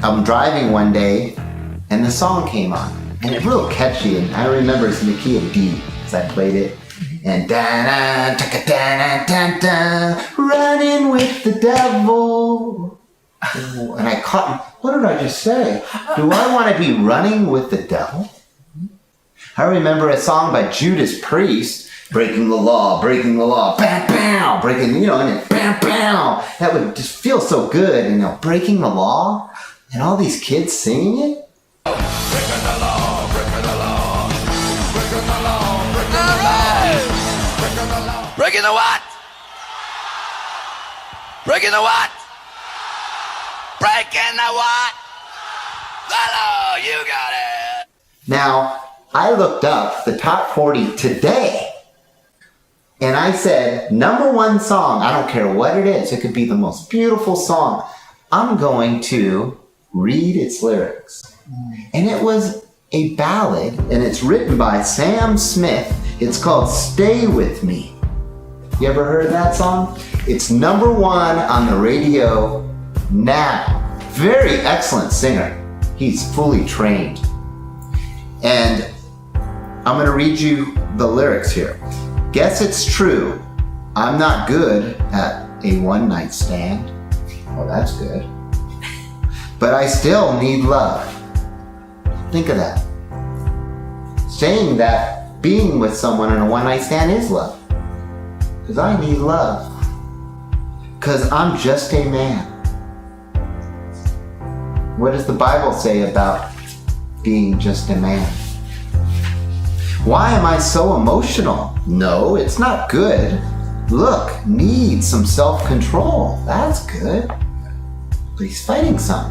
I'm driving one day and the song came on. And it's real catchy, and I remember it's in the key of D, because I played it. And running with the devil. And I caught, what did I just say? Do I want to be running with the devil? I remember a song by Judas Priest, breaking the law, bam, bam, breaking, and then bam, bam. That would just feel so good, breaking the law, and all these kids singing it. Breaking the law, breaking the law, breaking the law, breaking the law, breaking the law. Breaking the what? Breaking the what? Breaking the what? The law, you got it. Now, I looked up the top 40 today, and I said, number one song, I don't care what it is, it could be the most beautiful song, I'm going to read its lyrics. And it was a ballad, and it's written by Sam Smith. It's called Stay With Me. You ever heard that song? It's number one on the radio now. Very excellent singer. He's fully trained. And I'm going to read you the lyrics here. Guess it's true. I'm not good at a one-night stand. Oh, that's good. But I still need love. Think of that. Saying that being with someone in a one-night stand is love. Because I need love. Because I'm just a man. What does the Bible say about being just a man? Why am I so emotional? No, it's not good. Look, need some self-control. That's good. But he's fighting some.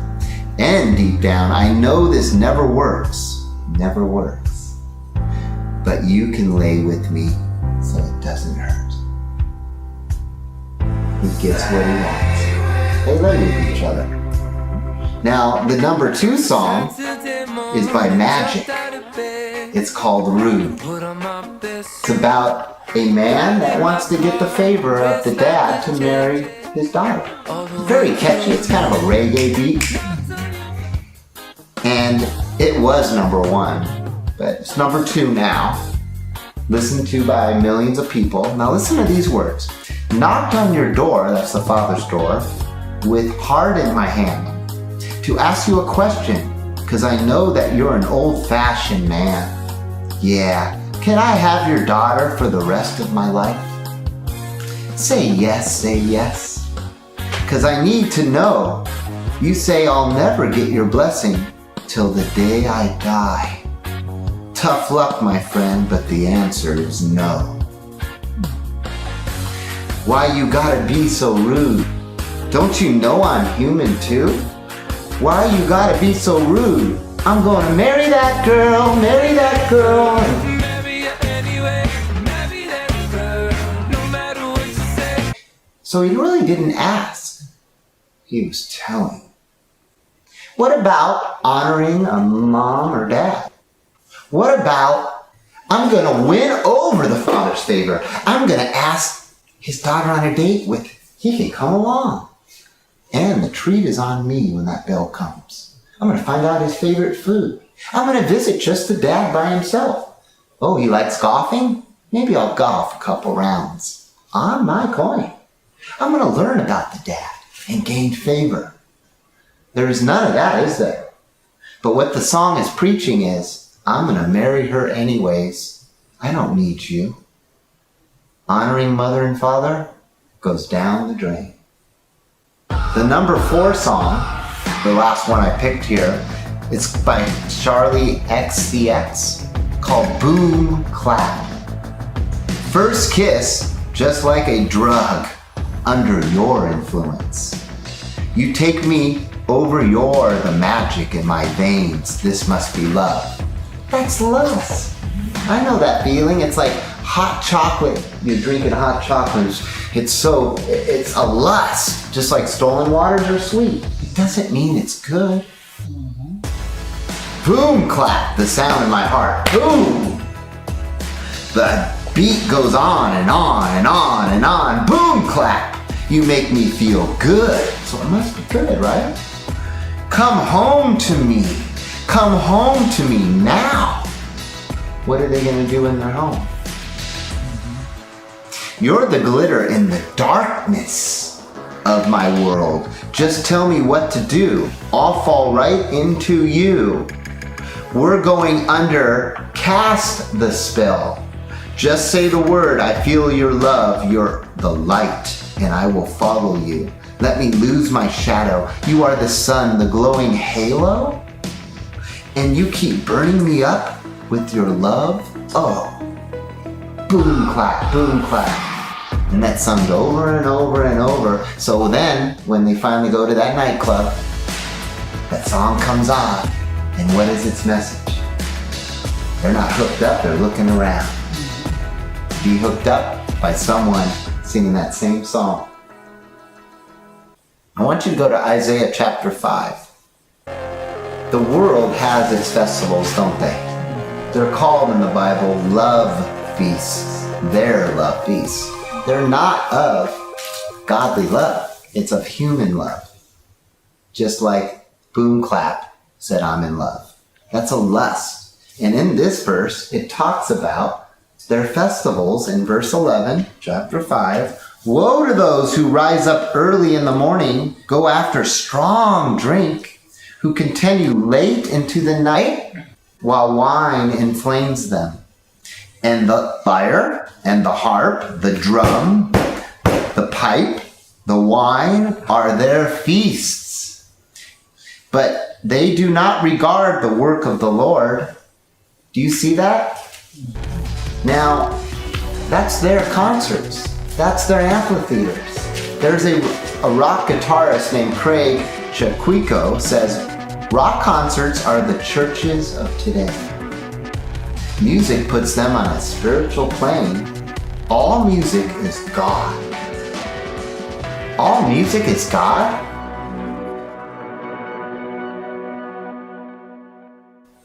And deep down, I know this never works. Never works. But you can lay with me so it doesn't hurt. He gets what he wants. They lay with each other. Now, the number two song is by Magic. It's called Rude. It's about a man that wants to get the favor of the dad to marry his daughter. Very catchy. It's kind of a reggae beat. And it was number one, but it's number two now. Listened to by millions of people. Now listen to these words. Knocked on your door, that's the Father's door, with heart in my hand, to ask you a question, because I know that you're an old-fashioned man. Yeah, can I have your daughter for the rest of my life? Say yes, because I need to know. You say I'll never get your blessing till the day I die. Tough luck, my friend, but the answer is no. Why you gotta be so rude? Don't you know I'm human too? Why you gotta be so rude? I'm gonna marry that girl, marry that girl. So he really didn't ask. He was telling. What about honoring a mom or dad? What about, I'm gonna win over the father's favor. I'm gonna ask his daughter on a date with, he can come along. And the treat is on me when that bell comes. I'm gonna find out his favorite food. I'm gonna visit just the dad by himself. Oh, he likes golfing? Maybe I'll golf a couple rounds. On my coin. I'm gonna learn about the dad and gain favor. There is none of that, is there? But what the song is preaching is, I'm gonna marry her anyways. I don't need you. Honoring mother and father goes down the drain. The number 4 song, the last one I picked here, it's by Charlie XCX, called Boom Clap. First kiss, just like a drug, under your influence. You take me over, you're the magic in my veins. This must be love. That's lust. I know that feeling. It's like hot chocolate. You're drinking hot chocolate. It's a lust. Just like stolen waters are sweet. It doesn't mean it's good. Boom clap, the sound in my heart. Boom. The beat goes on and on and on and on. Boom clap. You make me feel good. So it must be good, right? Come home to me. Come home to me now. What are they going to do in their home? You're the glitter in the darkness of my world. Just tell me what to do. I'll fall right into you. We're going under. Cast the spell. Just say the word. I feel your love. You're the light, and I will follow you. Let me lose my shadow. You are the sun, the glowing halo, and you keep burning me up with your love. Oh, boom clap, boom clap. And that sung over and over and over. So then, when they finally go to that nightclub, that song comes on. And what is its message? They're not hooked up, they're looking around. Be hooked up by someone singing that same song. I want you to go to Isaiah chapter 5. The world has its festivals, don't they? They're called in the Bible love feasts. Their love feasts. They're not of godly love. It's of human love. Just like Boom Clap said, I'm in love. That's a lust. And in this verse, it talks about their festivals in verse 11, chapter 5. Woe to those who rise up early in the morning, go after strong drink, who continue late into the night while wine inflames them. And the lyre and the harp, the drum, the pipe, the wine are their feasts. But they do not regard the work of the Lord. Do you see that? Now, that's their concerts. That's their amphitheaters. There's a rock guitarist named Craig Chaquico says, rock concerts are the churches of today. Music puts them on a spiritual plane. All music is God. All music is God?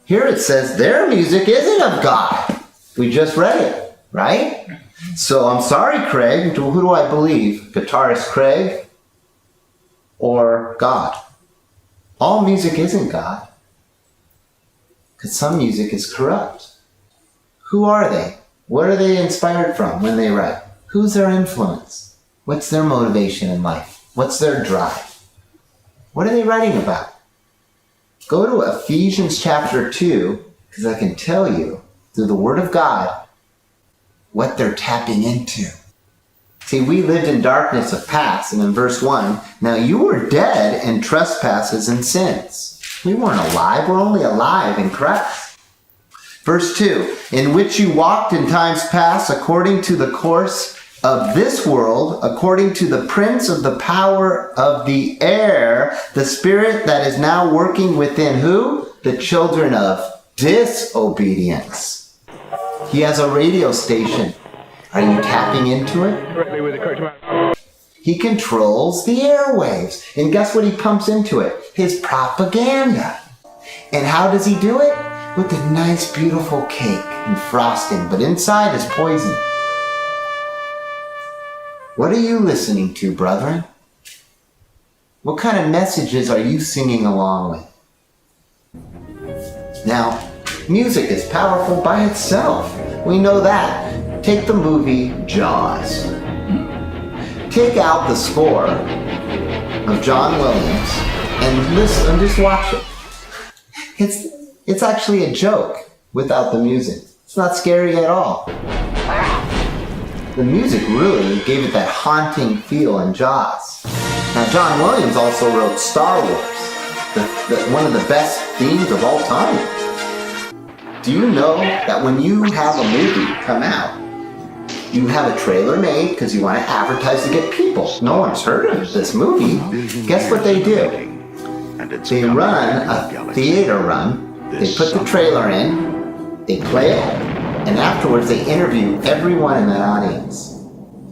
Here it says their music isn't of God. We just read it, right? So I'm sorry, Craig. Who do I believe? Guitarist Craig or God? All music isn't God. Because some music is corrupt. Who are they? What are they inspired from when they write? Who's their influence? What's their motivation in life? What's their drive? What are they writing about? Go to Ephesians chapter 2, because I can tell you through the Word of God what they're tapping into. See, we lived in darkness of past, and in verse 1, now you were dead in trespasses and sins. We weren't alive, we're only alive in Christ. Verse 2, in which you walked in times past according to the course of this world, according to the prince of the power of the air, the spirit that is now working within who? The children of disobedience. He has a radio station. Are you tapping into it? He controls the airwaves. And guess what he pumps into it? His propaganda. And how does he do it? With a nice, beautiful cake and frosting, but inside is poison. What are you listening to, brethren? What kind of messages are you singing along with? Now, music is powerful by itself. We know that. Take the movie Jaws. Take out the score of John Williams and listen and just watch it. It's actually a joke without the music. It's not scary at all. The music really gave it that haunting feel in Jaws. Now, John Williams also wrote Star Wars, one of the best themes of all time. Do you know that when you have a movie come out, you have a trailer made because you want to advertise to get people? No one's heard of this movie. Guess what they do? They run a theater run. They put the trailer in, they play it, and afterwards they interview everyone in that audience.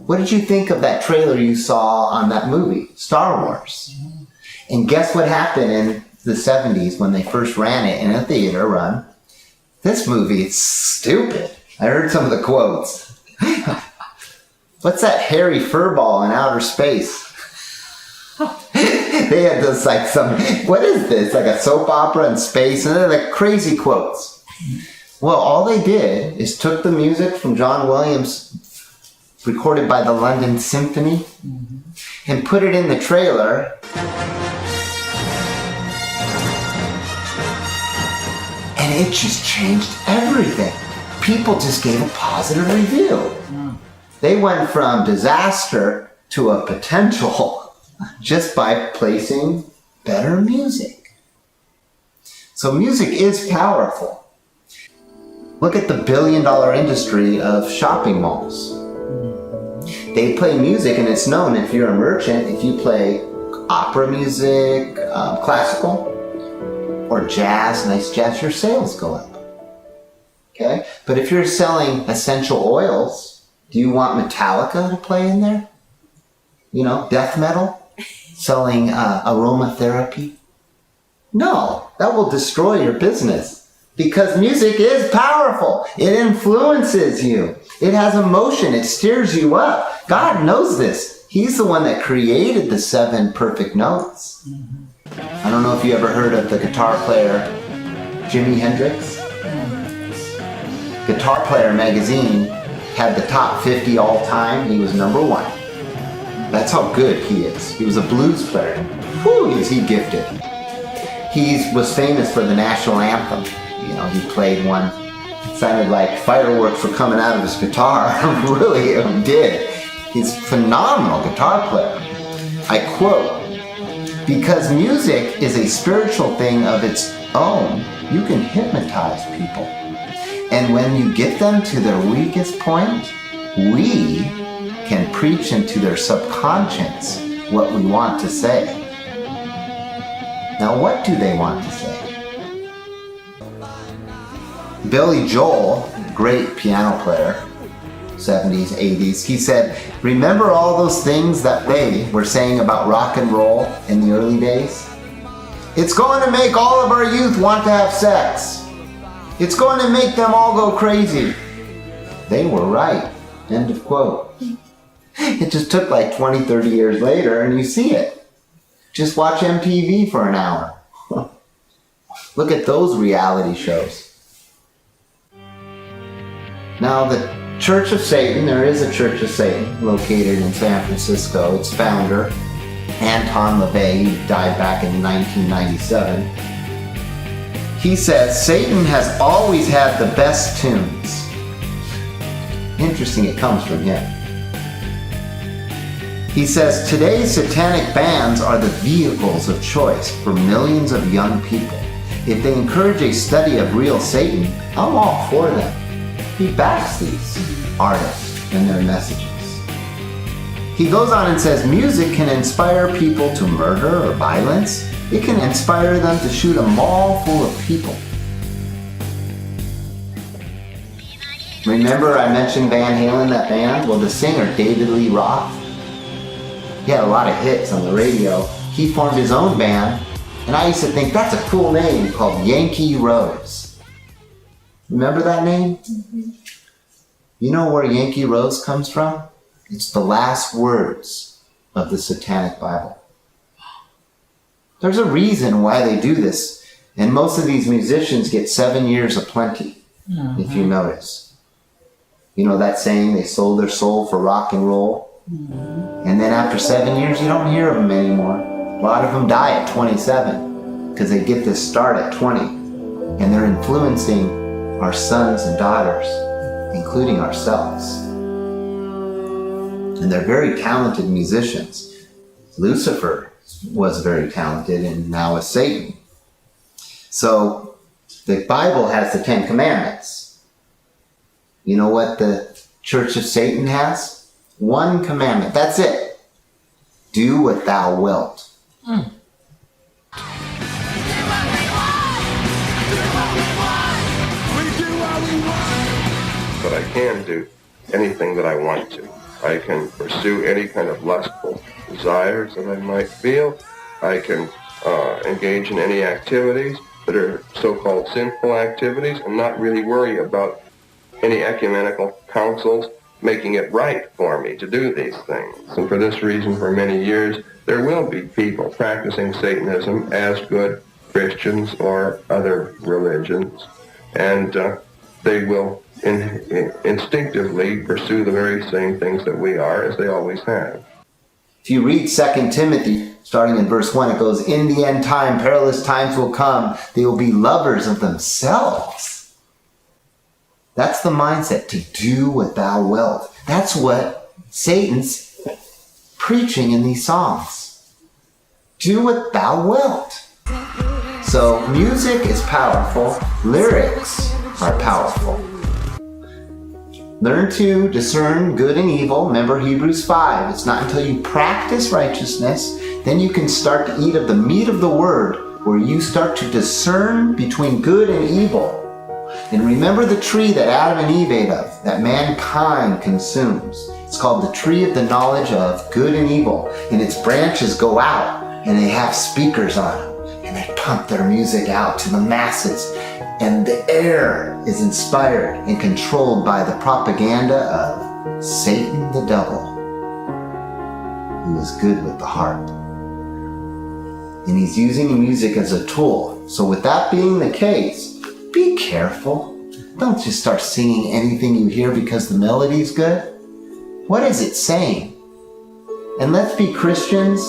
What did you think of that trailer you saw on that movie, Star Wars? And guess what happened in the 70s when they first ran it in a theater run? This movie is stupid. I heard some of the quotes. What's that hairy furball in outer space? They had this like what is this? Like a soap opera in space, and they're like crazy quotes. Well, all they did is took the music from John Williams, recorded by the London Symphony, and put it in the trailer. And it just changed everything. People just gave a positive review. They went from disaster to a potential just by placing better music. So music is powerful. Look at the billion-dollar industry of shopping malls. They play music, and it's known if you're a merchant, if you play opera music, classical, or jazz, nice jazz, your sales go up. Okay? But if you're selling essential oils, do you want Metallica to play in there? You know, death metal? Selling aromatherapy? No, that will destroy your business. Because music is powerful. It influences you. It has emotion. It steers you up. God knows this. He's the one that created the 7 perfect notes. I don't know if you ever heard of the guitar player Jimi Hendrix. Guitar Player magazine had the top 50 all time. He was number 1. That's how good he is. He was a blues player. Whew, is he gifted. He was famous for the national anthem. You know, he played one. It sounded like fireworks were coming out of his guitar. Really, it did. He's a phenomenal guitar player. I quote, "Because music is a spiritual thing of its own, you can hypnotize people. And when you get them to their weakest point, we can preach into their subconscious what we want to say." Now, what do they want to say? Billy Joel, great piano player, 70s, 80s, he said, "Remember all those things that they were saying about rock and roll in the early days? It's going to make all of our youth want to have sex. It's going to make them all go crazy." They were right. End of quote. It just took like 20, 30 years later, and you see it. Just watch MTV for an hour. Look at those reality shows. Now, the Church of Satan, there is a Church of Satan located in San Francisco. Its founder, Anton LaVey, he died back in 1997. He says, Satan has always had the best tunes. Interesting, it comes from him. He says, today's satanic bands are the vehicles of choice for millions of young people. If they encourage a study of real Satan, I'm all for them. He backs these artists and their messages. He goes on and says, music can inspire people to murder or violence. It can inspire them to shoot a mall full of people. Remember I mentioned Van Halen, that band? Well, the singer, David Lee Roth, he had a lot of hits on the radio. He formed his own band, and I used to think that's a cool name, called Yankee Rose. Remember that name? Mm-hmm. You know where Yankee Rose comes from? It's the last words of the Satanic Bible. There's a reason why they do this, and most of these musicians get 7 years of plenty, if you notice. You know that saying, they sold their soul for rock and roll? And then after 7 years, you don't hear of them anymore. A lot of them die at 27 because they get this start at 20. And they're influencing our sons and daughters, including ourselves. And they're very talented musicians. Lucifer was very talented, and now is Satan. So the Bible has the 10 Commandments. You know what the Church of Satan has? 1 commandment. That's it. Do what thou wilt. But I can do anything that I want to. I can pursue any kind of lustful desires that I might feel. I can engage in any activities that are so-called sinful activities and not really worry about any ecumenical councils making it right for me to do these things. And for this reason, for many years, there will be people practicing Satanism as good Christians or other religions, and they will instinctively pursue the very same things that we are, as they always have. If you read 2 Timothy, starting in verse 1, it goes, in the end time, perilous times will come. They will be lovers of themselves. That's the mindset, to do what thou wilt. That's what Satan's preaching in these songs. Do what thou wilt. So music is powerful. Lyrics are powerful. Learn to discern good and evil. Remember Hebrews 5. It's not until you practice righteousness, then you can start to eat of the meat of the word, where you start to discern between good and evil. And remember the tree that Adam and Eve ate of, that mankind consumes. It's called the tree of the knowledge of good and evil. And its branches go out, and they have speakers on them. And they pump their music out to the masses. And the air is inspired and controlled by the propaganda of Satan the devil, who is good with the harp. And he's using music as a tool. So with that being the case, be careful. Don't just start singing anything you hear because the melody's good. What is it saying? And let's be Christians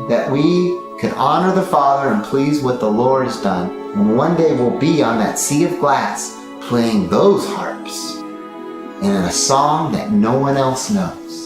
that we can honor the Father and please what the Lord has done. And one day we'll be on that sea of glass playing those harps and in a song that no one else knows.